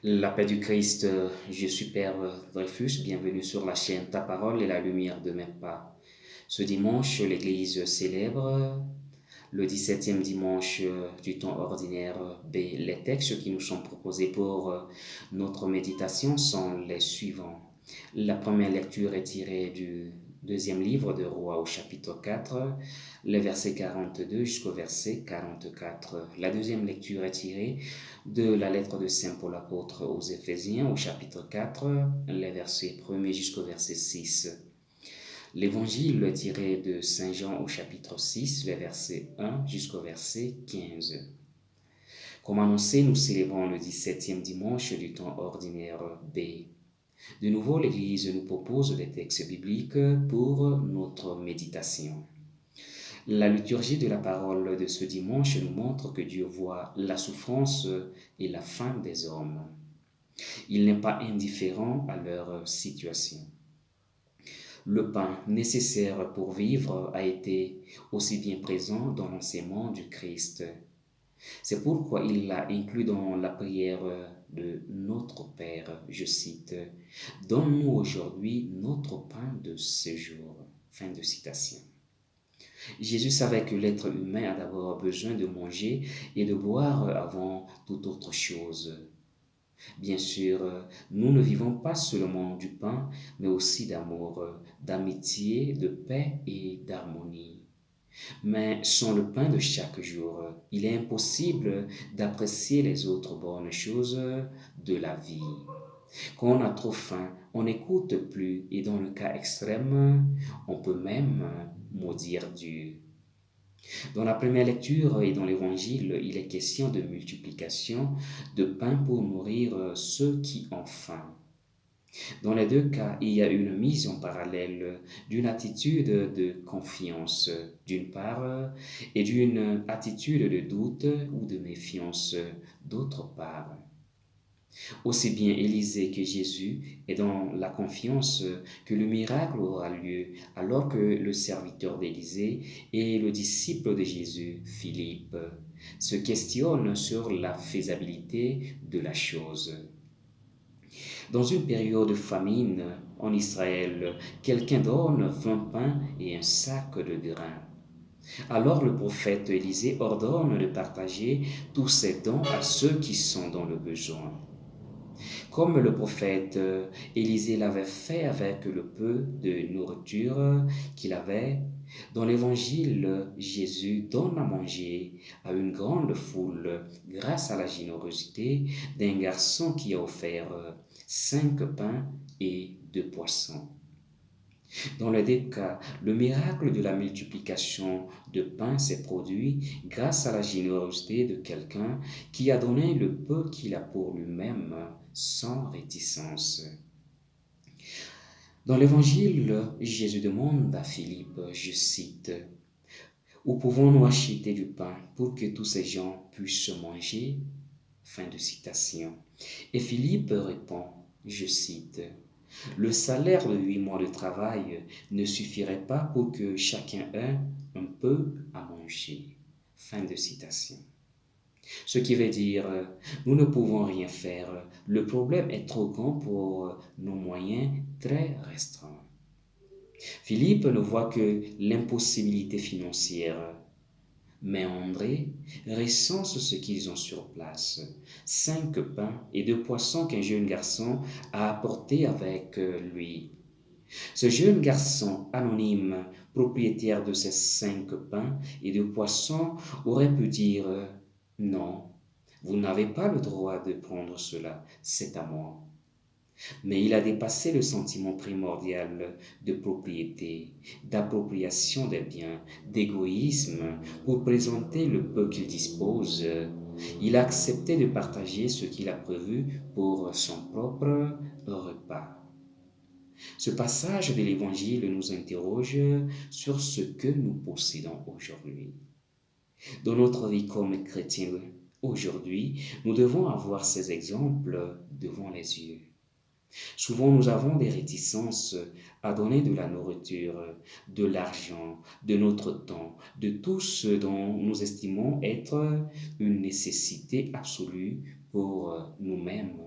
La paix du Christ, je suis Père Dreyfus, bienvenue sur la chaîne Ta Parole et la lumière de mes pas. Ce dimanche, l'Église célèbre le 17e dimanche du temps ordinaire B. Les textes qui nous sont proposés pour notre méditation sont les suivants. La première lecture est tirée du deuxième livre de Rois au chapitre 4, les versets 42 jusqu'au verset 44. La deuxième lecture est tirée de la lettre de Saint Paul apôtre aux Éphésiens au chapitre 4, les versets 1er jusqu'au verset 6. L'évangile est tiré de Saint Jean au chapitre 6, les versets 1 jusqu'au verset 15. Comme annoncé, nous célébrons le 17e dimanche du temps ordinaire B. De nouveau, l'Église nous propose des textes bibliques pour notre méditation. La liturgie de la parole de ce dimanche nous montre que Dieu voit la souffrance et la faim des hommes. Il n'est pas indifférent à leur situation. Le pain nécessaire pour vivre a été aussi bien présent dans l'enseignement du Christ. C'est pourquoi il l'a inclus dans la prière de notre Père. Je cite, « Donne-nous aujourd'hui notre pain de ce jour. » Fin de citation. Jésus savait que l'être humain a d'abord besoin de manger et de boire avant toute autre chose. Bien sûr, nous ne vivons pas seulement du pain, mais aussi d'amour, d'amitié, de paix et d'harmonie. Mais sans le pain de chaque jour, il est impossible d'apprécier les autres bonnes choses de la vie. Quand on a trop faim, on n'écoute plus et dans le cas extrême, on peut même maudire Dieu. Dans la première lecture et dans l'évangile, il est question de multiplication de pain pour nourrir ceux qui ont faim. Dans les deux cas, il y a une mise en parallèle d'une attitude de confiance d'une part et d'une attitude de doute ou de méfiance d'autre part. Aussi bien Élisée que Jésus est dans la confiance que le miracle aura lieu, alors que le serviteur d'Élisée et le disciple de Jésus, Philippe, se questionnent sur la faisabilité de la chose. Dans une période de famine en Israël, quelqu'un donne 20 pains et un sac de grains. Alors le prophète Élisée ordonne de partager tous ces dons à ceux qui sont dans le besoin. Comme le prophète Élisée l'avait fait avec le peu de nourriture qu'il avait, dans l'évangile, Jésus donne à manger à une grande foule grâce à la générosité d'un garçon qui a offert 5 pains et 2 poissons. Dans les deux cas, le miracle de la multiplication de pain s'est produit grâce à la générosité de quelqu'un qui a donné le peu qu'il a pour lui-même sans réticence. Dans l'évangile, Jésus demande à Philippe, je cite, « Où pouvons-nous acheter du pain pour que tous ces gens puissent manger ?» Fin de citation. Et Philippe répond, je cite, « Le salaire de 8 mois de travail ne suffirait pas pour que chacun ait un peu à manger. » Fin de citation. Ce qui veut dire, nous ne pouvons rien faire. Le problème est trop grand pour nos moyens très restreints. Philippe ne voit que l'impossibilité financière. Mais André recense ce qu'ils ont sur place. 5 pains et 2 poissons qu'un jeune garçon a apportés avec lui. Ce jeune garçon anonyme, propriétaire de ces 5 pains et 2 poissons, aurait pu dire « Non, vous n'avez pas le droit de prendre cela, c'est à moi. » Mais il a dépassé le sentiment primordial de propriété, d'appropriation des biens, d'égoïsme pour présenter le peu qu'il dispose. Il a accepté de partager ce qu'il a prévu pour son propre repas. Ce passage de l'Évangile nous interroge sur ce que nous possédons aujourd'hui. Dans notre vie comme chrétiens, aujourd'hui, nous devons avoir ces exemples devant les yeux. Souvent, nous avons des réticences à donner de la nourriture, de l'argent, de notre temps, de tout ce dont nous estimons être une nécessité absolue pour nous-mêmes.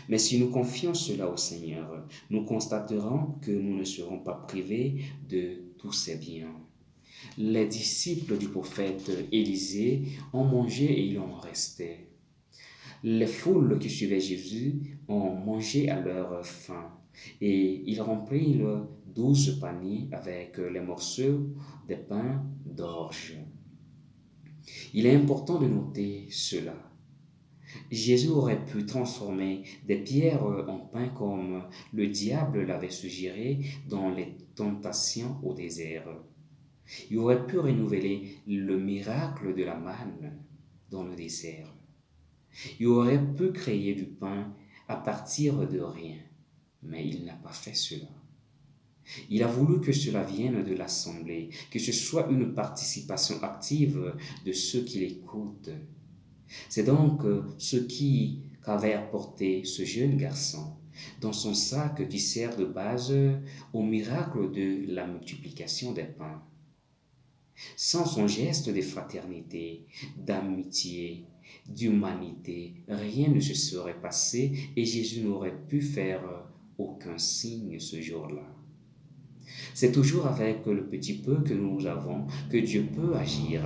Mais si nous confions cela au Seigneur, nous constaterons que nous ne serons pas privés de tous ces biens. Les disciples du prophète Élisée ont mangé et il en restait. Les foules qui suivaient Jésus ont mangé à leur faim et ils remplirent 12 paniers avec les morceaux des pains d'orge. Il est important de noter cela. Jésus aurait pu transformer des pierres en pain comme le diable l'avait suggéré dans les tentations au désert. Il aurait pu renouveler le miracle de la manne dans le désert. Il aurait pu créer du pain à partir de rien, mais il n'a pas fait cela. Il a voulu que cela vienne de l'assemblée, que ce soit une participation active de ceux qui l'écoutent. C'est donc ce qu'avait apporté ce jeune garçon dans son sac qui sert de base au miracle de la multiplication des pains. Sans son geste de fraternité, d'amitié, d'humanité, rien ne se serait passé et Jésus n'aurait pu faire aucun signe ce jour-là. C'est toujours avec le petit peu que nous avons que Dieu peut agir.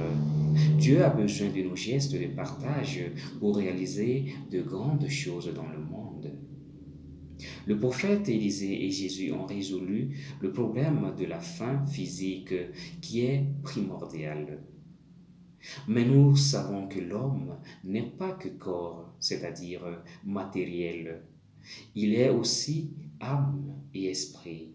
Dieu a besoin de nos gestes de partage pour réaliser de grandes choses dans le monde. Le prophète Élisée et Jésus ont résolu le problème de la faim physique qui est primordial. Mais nous savons que l'homme n'est pas que corps, c'est-à-dire matériel. Il est aussi âme et esprit.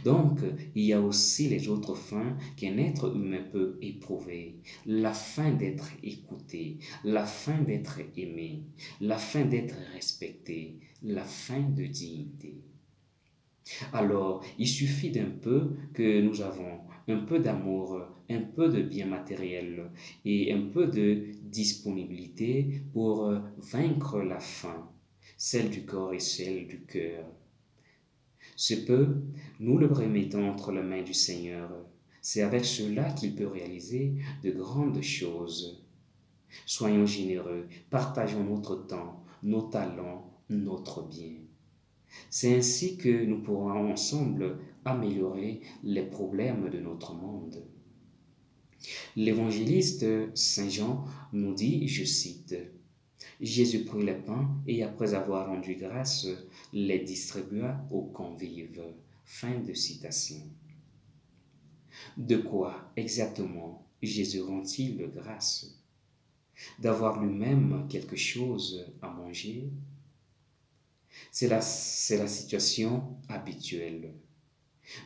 Donc, il y a aussi les autres fins qu'un être humain peut éprouver. La faim d'être écouté, la faim d'être aimé, la faim d'être respecté, la faim de dignité. Alors, il suffit d'un peu que nous avons, un peu d'amour, un peu de bien matériel et un peu de disponibilité pour vaincre la faim, celle du corps et celle du cœur. Ce peu, nous le remettons entre les mains du Seigneur. C'est avec cela qu'il peut réaliser de grandes choses. Soyons généreux, partageons notre temps, nos talents, notre bien. C'est ainsi que nous pourrons ensemble améliorer les problèmes de notre monde. L'évangéliste Saint Jean nous dit, je cite, Jésus prit les pains et après avoir rendu grâce, les distribua aux convives. Fin de citation. De quoi exactement Jésus rend-il grâce? D'avoir lui-même quelque chose à manger? C'est la situation habituelle.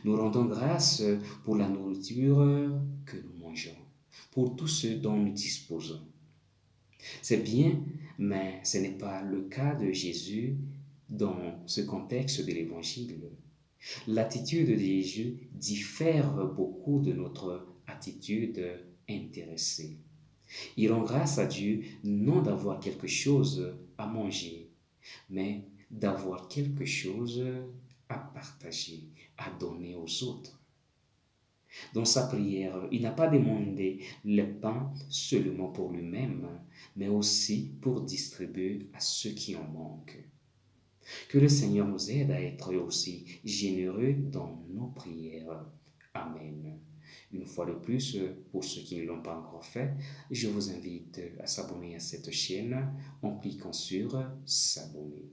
Nous rendons grâce pour la nourriture que nous mangeons, pour tout ce dont nous disposons. C'est bien, mais ce n'est pas le cas de Jésus dans ce contexte de l'Évangile. L'attitude de Jésus diffère beaucoup de notre attitude intéressée. Il rend grâce à Dieu non d'avoir quelque chose à manger, mais d'avoir quelque chose à partager, à donner aux autres. Dans sa prière, il n'a pas demandé le pain seulement pour lui-même, mais aussi pour distribuer à ceux qui en manquent. Que le Seigneur nous aide à être aussi généreux dans nos prières. Amen. Une fois de plus, pour ceux qui ne l'ont pas encore fait, je vous invite à s'abonner à cette chaîne en cliquant sur s'abonner.